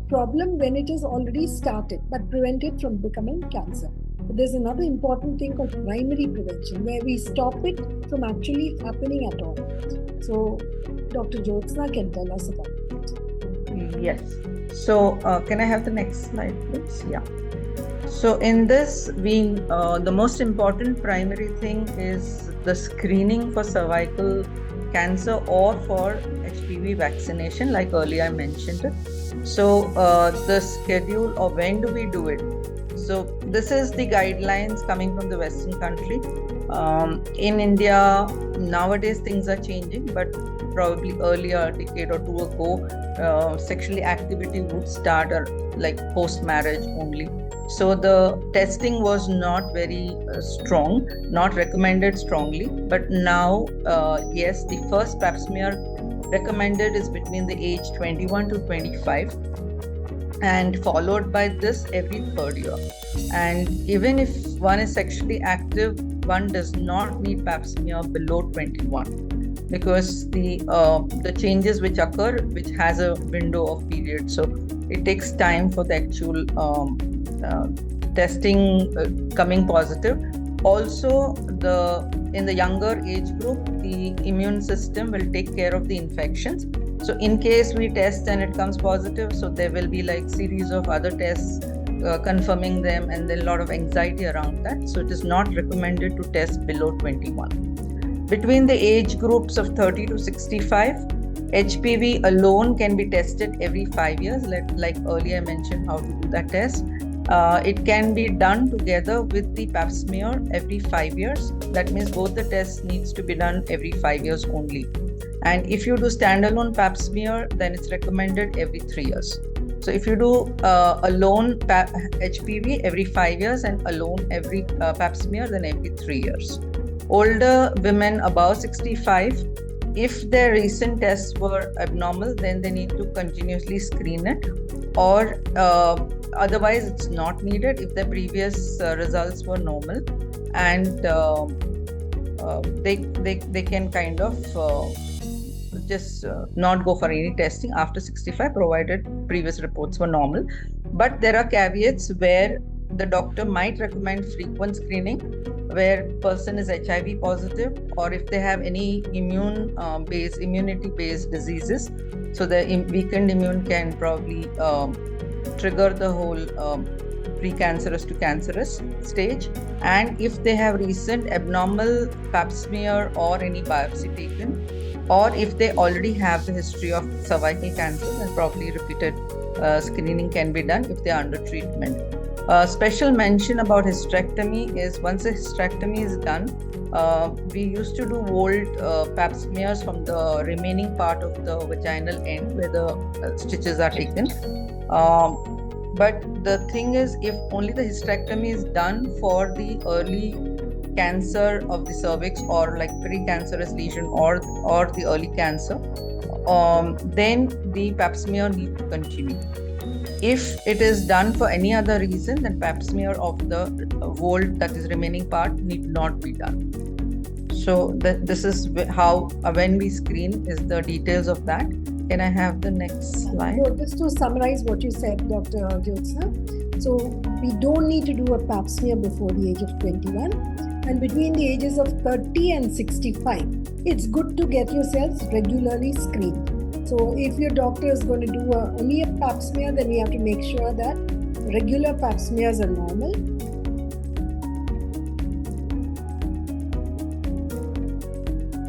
problem when it is already started, but prevent it from becoming cancer. But there's another important thing called primary prevention, where we stop it from actually happening at all. So, Dr. Jyotsna can tell us about it. Yes. So, can I have the next slide, please? Yeah. So, in this, the most important primary thing is the screening for cervical cancer or for HPV vaccination, like earlier I mentioned it. So, the schedule or when do we do it? So, this is the guidelines coming from the Western country. In India, nowadays things are changing, but probably earlier, a decade or two ago, sexual activity would start like post-marriage only. So the testing was not very strong, not recommended strongly. But now, yes, the first pap-smear recommended is between the age 21 to 25, and followed by this every third year. And even if one is sexually active, one does not need pap-smear below 21, because the changes which occur, which has a window of period, so it takes time for the actual testing coming positive. Also, in the younger age group, the immune system will take care of the infections. So in case we test and it comes positive, so there will be like series of other tests confirming them, and then a lot of anxiety around that. So it is not recommended to test below 21. Between the age groups of 30 to 65, HPV alone can be tested every 5 years. Like earlier I mentioned how to do that test. It can be done together with the pap-smear every 5 years. That means both the tests needs to be done every 5 years only. And if you do standalone pap-smear, then it's recommended every 3 years. So if you do alone HPV every 5 years and alone every pap-smear, then every 3 years. Older women above 65, if their recent tests were abnormal, then they need to continuously screen it, or otherwise it's not needed if the previous results were normal, and they can kind of just not go for any testing after 65, provided previous reports were normal. But there are caveats where the doctor might recommend frequent screening, where person is HIV positive, or if they have any immunity-based diseases. So the weakened immune can probably trigger the whole precancerous to cancerous stage. And if they have recent abnormal pap-smear or any biopsy taken, or if they already have the history of cervical cancer, then probably repeated screening can be done if they are under treatment. Special mention about hysterectomy is, once a hysterectomy is done, we used to do old pap-smears from the remaining part of the vaginal end where the stitches are taken. But the thing is, if only the hysterectomy is done for the early cancer of the cervix, or like precancerous lesion, or the early cancer, then the pap-smear need to continue. If it is done for any other reason, then pap-smear of the volt, that is remaining part, need not be done. So this is how, when we screen, is the details of that. Can I have the next slide? So just to summarize what you said, Dr. Jyotsna, so we don't need to do a pap-smear before the age of 21, and between the ages of 30 and 65, it's good to get yourselves regularly screened. So if your doctor is going to do only a pap-smear, then we have to make sure that regular pap-smears are normal,